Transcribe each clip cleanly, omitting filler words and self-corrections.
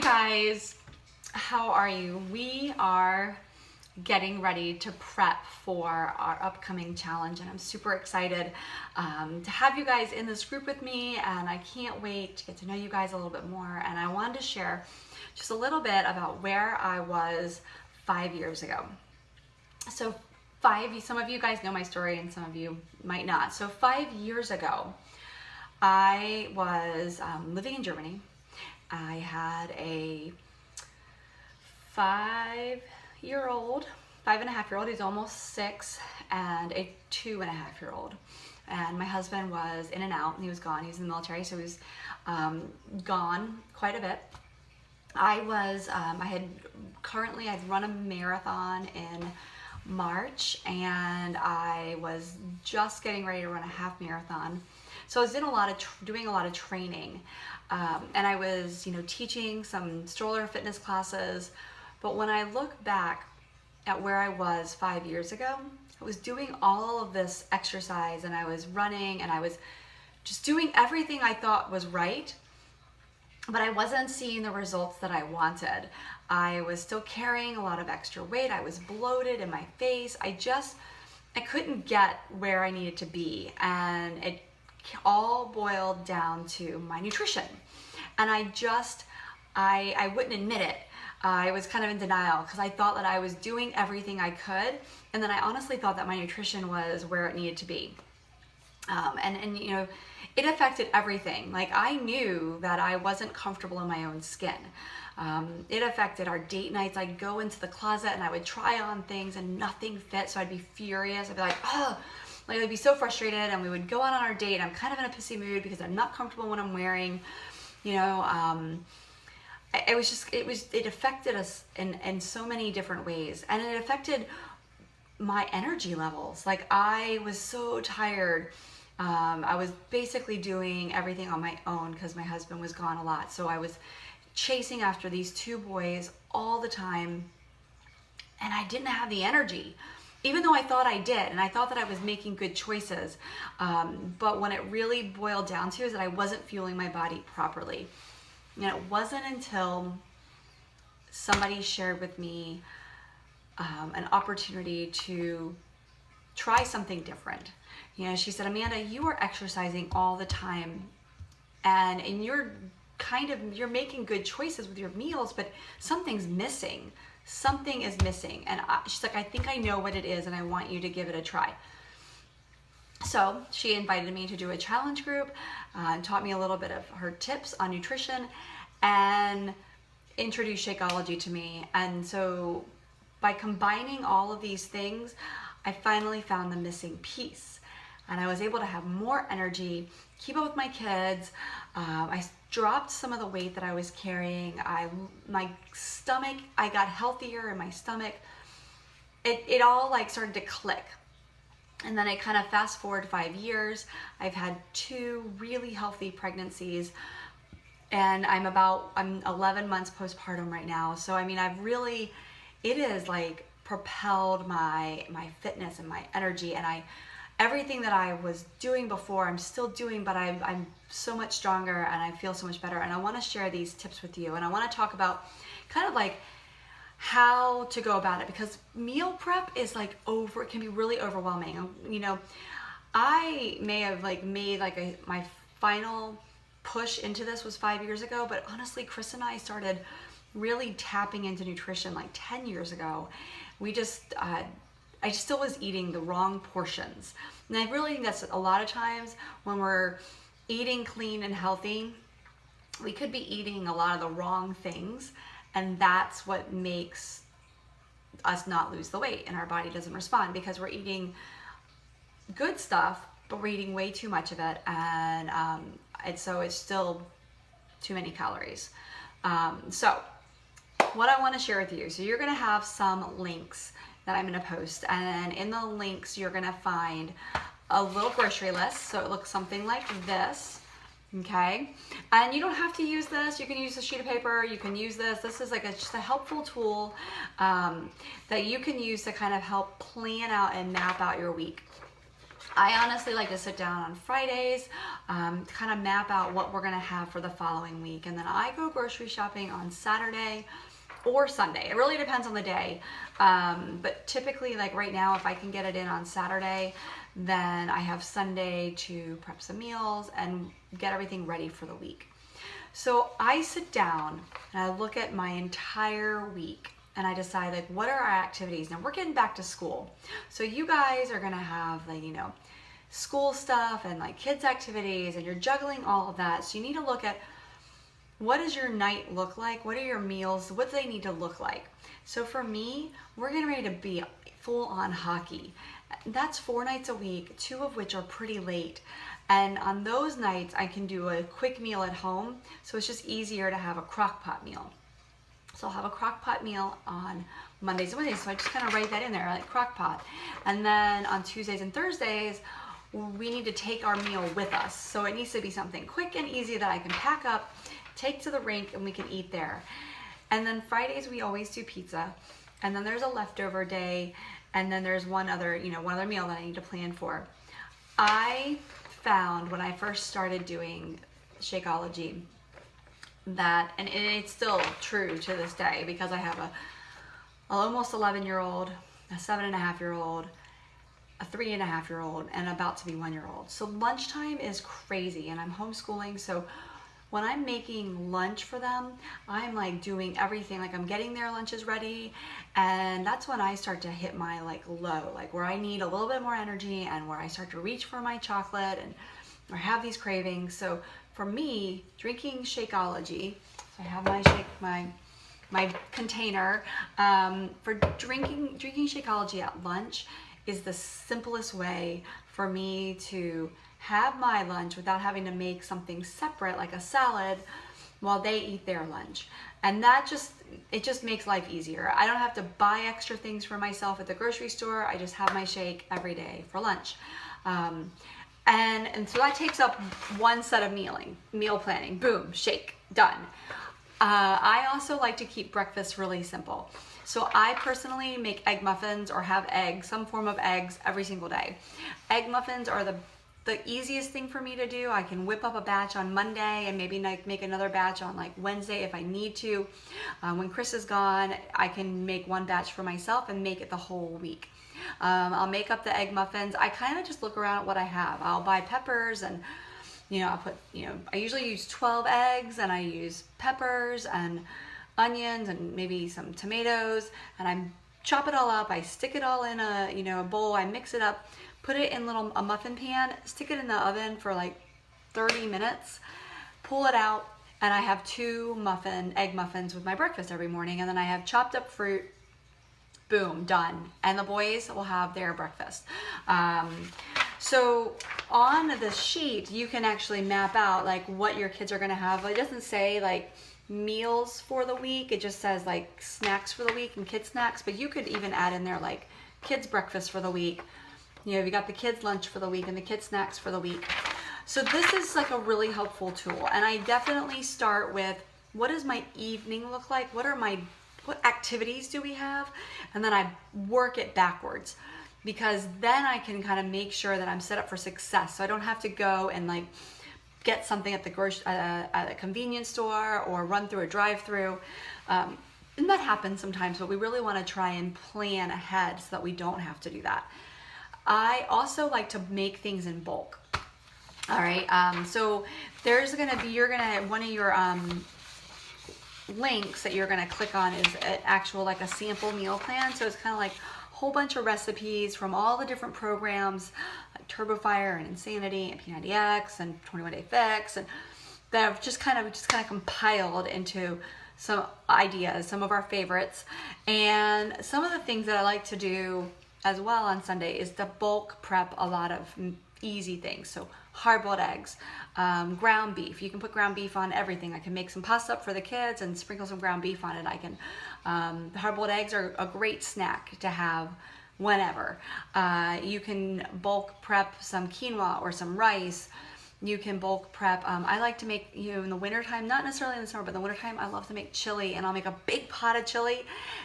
guys, how are you? We are getting ready to prep for our upcoming challenge, and I'm super excited to have you guys in this group with me, and I can't wait to get to know you guys a little bit more. And I wanted to share just a little bit about where I was 5 years ago. So some of you guys know my story and some of you might not. So 5 years ago, I was living in Germany. I had a 5-year-old, 5.5-year-old, he's almost 6, and a 2.5-year-old. And my husband was in and out, and he was gone. He was in the military, so he was gone quite a bit. I'd run a marathon in March, and I was just getting ready to run a half marathon. So I was in doing a lot of training, and I was, teaching some stroller fitness classes. But when I look back at where I was 5 years ago, I was doing all of this exercise, and I was running, and I was just doing everything I thought was right, but I wasn't seeing the results that I wanted. I was still carrying a lot of extra weight. I was bloated in my face. I couldn't get where I needed to be, and it all boiled down to my nutrition. And I wouldn't admit it. I was kind of in denial because I thought that I was doing everything I could, and then I honestly thought that my nutrition was where it needed to be. It affected everything. Like, I knew that I wasn't comfortable in my own skin. It affected our date nights. I'd go into the closet and I would try on things and nothing fit, so I'd be furious. I'd be like, oh, I'd be so frustrated, and we would go out on our date. I'm kind of in a pissy mood because I'm not comfortable in what I'm wearing. It affected us in so many different ways, and it affected my energy levels. Like, I was so tired. I was basically doing everything on my own because my husband was gone a lot. So I was chasing after these 2 boys all the time, and I didn't have the energy, even though I thought I did, and I thought that I was making good choices. But when it really boiled down to is that I wasn't fueling my body properly. And it wasn't until somebody shared with me an opportunity to try something different. She said, Amanda, you are exercising all the time, and you're making good choices with your meals, but something's missing. Something is missing. And she's like, I think I know what it is, and I want you to give it a try. So she invited me to do a challenge group, and taught me a little bit of her tips on nutrition, and introduced Shakeology to me. And so by combining all of these things, I finally found the missing piece. And I was able to have more energy, keep up with my kids. I dropped some of the weight that I was carrying. My stomach, I got healthier in my stomach. It all started to click. And then I kind of fast forward 5 years. I've had 2 really healthy pregnancies, and I'm 11 months postpartum right now. So it is propelled my fitness and my energy, and everything that I was doing before, I'm still doing, but I'm so much stronger, and I feel so much better. And I want to share these tips with you, and I want to talk about kind of how to go about it, because meal prep is it can be really overwhelming. I may have made my final push into this was 5 years ago, but honestly, Chris and I started really tapping into nutrition 10 years ago. I still was eating the wrong portions. And I really think that's a lot of times when we're eating clean and healthy, we could be eating a lot of the wrong things, and that's what makes us not lose the weight, and our body doesn't respond because we're eating good stuff, but we're eating way too much of it, and so it's still too many calories. So what I want to share with you, so you're going to have some links that I'm going to post, and in the links you're going to find a little grocery list. So it looks something like this. Okay, and you don't have to use this. You can use a sheet of paper. You can use this. This is just a helpful tool that you can use to kind of help plan out and map out your week. I honestly like to sit down on Fridays, kind of map out what we're gonna have for the following week. And then I go grocery shopping on Saturday or Sunday. It really depends on the day. But typically, like right now, if I can get it in on Saturday, then I have Sunday to prep some meals and get everything ready for the week. So I sit down and I look at my entire week and I decide, like, what are our activities? Now we're getting back to school. So you guys are gonna have, like, school stuff and like kids activities, and you're juggling all of that. So you need to look at, what does your night look like? What are your meals? What do they need to look like? So for me, we're getting ready to be full on hockey. That's 4 nights a week, 2 of which are pretty late. And on those nights, I can do a quick meal at home. So it's just easier to have a crock pot meal. So I'll have a crock pot meal on Mondays and Wednesdays. So I just kind of write that in there, like crock pot. And then on Tuesdays and Thursdays, we need to take our meal with us. So it needs to be something quick and easy that I can pack up, take to the rink, and we can eat there. And then Fridays, we always do pizza. And then there's a leftover day. And then there's one other meal that I need to plan for. I found when I first started doing Shakeology that, and it's still true to this day, because I have a almost 11-year-old, a 7.5-year-old, a 3.5-year-old, and about to be 1-year-old. So lunchtime is crazy, and I'm homeschooling. So when I'm making lunch for them, I'm like doing everything, like I'm getting their lunches ready, and that's when I start to hit my like low, like where I need a little bit more energy and where I start to reach for my chocolate and or have these cravings. So for me, drinking Shakeology, so I have my my container for drinking Shakeology at lunch is the simplest way for me to have my lunch without having to make something separate like a salad while they eat their lunch. And that just makes life easier. I don't have to buy extra things for myself at the grocery store. I just have my shake every day for lunch. And so that takes up one set of meal planning. Boom, shake, done. I also like to keep breakfast really simple. So I personally make egg muffins or have eggs, some form of eggs every single day. Egg muffins are the easiest thing for me to do. I can whip up a batch on Monday and maybe make another batch on like Wednesday if I need to. When Chris is gone, I can make one batch for myself and make it the whole week. I'll make up the egg muffins. I kind of just look around at what I have. I'll buy peppers and I'll put, I usually use 12 eggs, and I use peppers and onions and maybe some tomatoes, and I chop it all up. I stick it all in a bowl. I mix it up, put it in a muffin pan, stick it in the oven for like 30 minutes, pull it out, and I have 2 egg muffins with my breakfast every morning. And then I have chopped up fruit. Boom, done. And the boys will have their breakfast. So on the sheet, you can actually map out like what your kids are going to have. It doesn't say like meals for the week. It just says like snacks for the week and kid snacks. But you could even add in there like kids breakfast for the week. You got the kids lunch for the week and the kids snacks for the week. So this is like a really helpful tool. And I definitely start with, what does my evening look like? What activities do we have? And then I work it backwards, because then I can kind of make sure that I'm set up for success. So I don't have to go and like get something at a convenience store or run through a drive-through. And that happens sometimes, but we really want to try and plan ahead so that we don't have to do that. I also like to make things in bulk. All right. So there's going to be, one of your links that you're going to click on is an actual like a sample meal plan. So it's kind of like a whole bunch of recipes from all the different programs like TurboFire and Insanity and P90X and 21 Day Fix, and that have just kind of compiled into some ideas, some of our favorites. And some of the things that I like to do as well on Sunday is to bulk prep a lot of easy things. So hard-boiled eggs, ground beef. You can put ground beef on everything. I can make some pasta up for the kids and sprinkle some ground beef on it. Hard-boiled eggs are a great snack to have whenever. You can bulk prep some quinoa or some rice. You can bulk prep. I like to make, in the wintertime, not necessarily in the summer, but in the wintertime, I love to make chili, and I'll make a big pot of chili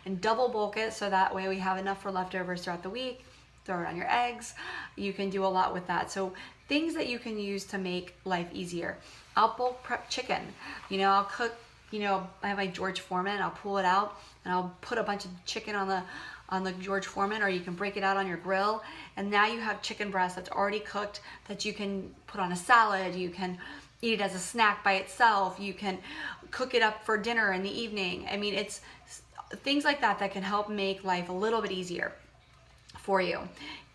and double bulk it, so that way we have enough for leftovers throughout the week. throw it on your eggs. You can do a lot with that. So things that you can use to make life easier. I'll bulk prep chicken. I'll cook, I have my George Foreman, I'll pull it out and I'll put a bunch of chicken on the George Foreman, or you can break it out on your grill. And now you have chicken breast that's already cooked that you can put on a salad. You can eat it as a snack by itself. You can cook it up for dinner in the evening. I mean, it's things like that that can help make life a little bit easier for you.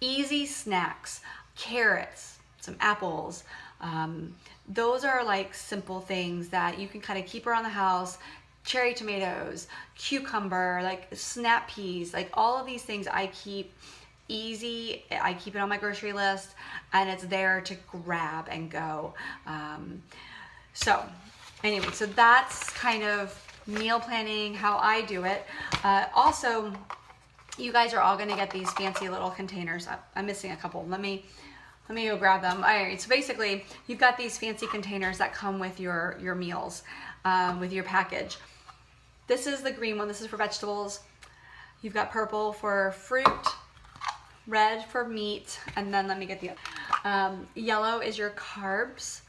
Easy snacks, carrots, some apples. Those are like simple things that you can kind of keep around the house. Cherry tomatoes, cucumber, like snap peas, like all of these things I keep easy. I keep it on my grocery list and it's there to grab and go. So anyway, so that's kind of meal planning, how I do it. Also, you guys are all gonna get these fancy little containers. I'm missing a couple. Let me go grab them. All right, so basically you've got these fancy containers that come with your meals, with your package. This is the green one, this is for vegetables. You've got purple for fruit, red for meat, and then let me get the other. Yellow is your carbs.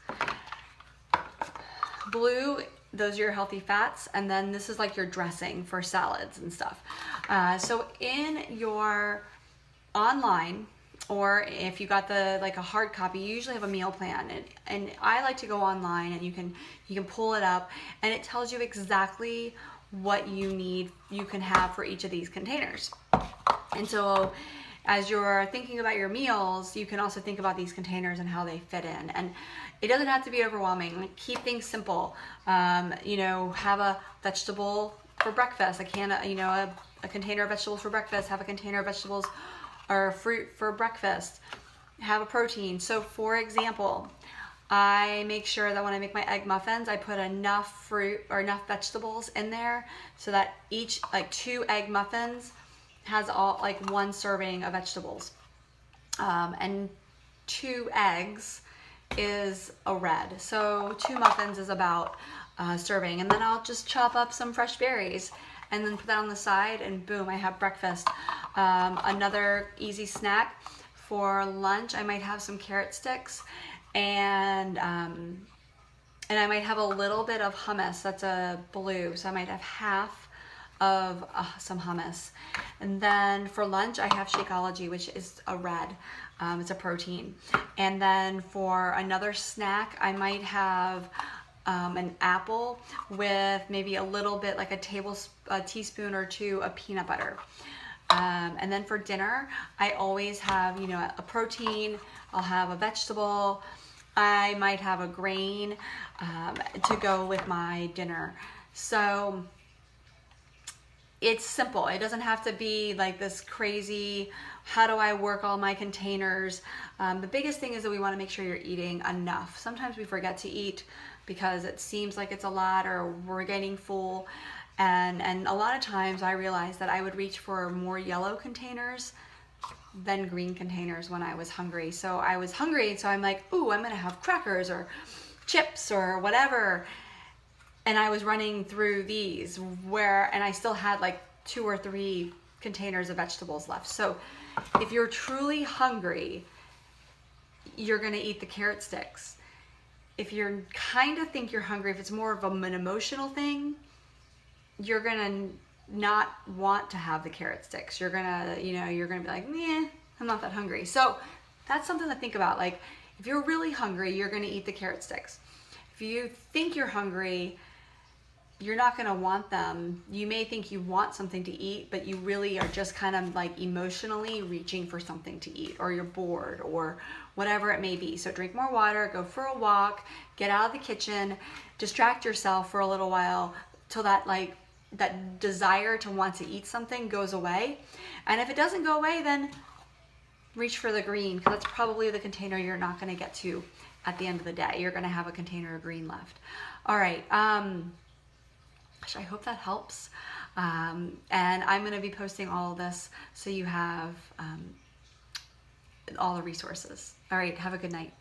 Blue, those are your healthy fats, and then this is like your dressing for salads and stuff. So in your online, or if you got like a hard copy, you usually have a meal plan, and I like to go online and you can pull it up and it tells you exactly what you need, you can have for each of these containers. And so as you're thinking about your meals, you can also think about these containers and how they fit in. And it doesn't have to be overwhelming. Like, keep things simple. Have a vegetable for breakfast, a container of vegetables for breakfast, have a container of vegetables or fruit for breakfast, have a protein. So for example, I make sure that when I make my egg muffins, I put enough fruit or enough vegetables in there so that each, like 2 egg muffins has all like 1 serving of vegetables. And 2 eggs is a red. So 2 muffins is about serving. And then I'll just chop up some fresh berries and then put that on the side and boom, I have breakfast. Another easy snack for lunch, I might have some carrot sticks and I might have a little bit of hummus. That's a blue, so I might have half of some hummus. And then for lunch, I have Shakeology, which is a red. It's a protein. And then for another snack, I might have an apple with maybe a little bit, like a teaspoon or 2 of peanut butter. And then for dinner, I always have, a protein. I'll have a vegetable. I might have a grain to go with my dinner. So it's simple. It doesn't have to be like this crazy, how do I work all my containers? The biggest thing is that we want to make sure you're eating enough. Sometimes we forget to eat because it seems like it's a lot or we're getting full. And a lot of times I realized that I would reach for more yellow containers than green containers when I was hungry. So I was hungry, so I'm like, ooh, I'm gonna have crackers or chips or whatever. And I was running through these and I still had like 2 or 3 containers of vegetables left. So if you're truly hungry, you're gonna eat the carrot sticks. If you're kind of think you're hungry, if it's more of an emotional thing, you're gonna not want to have the carrot sticks. You're gonna be like, meh, I'm not that hungry. So that's something to think about. Like, if you're really hungry, you're gonna eat the carrot sticks. If you think you're hungry, you're not gonna want them. You may think you want something to eat, but you really are just kind of like emotionally reaching for something to eat, or you're bored or whatever it may be. So drink more water, go for a walk, get out of the kitchen, distract yourself for a little while till that desire to want to eat something goes away. And if it doesn't go away, then reach for the green, because that's probably the container you're not going to get to at the end of the day. You're going to have a container of green left. All right. Gosh, I hope that helps. And I'm going to be posting all of this so you have all the resources. All right. Have a good night.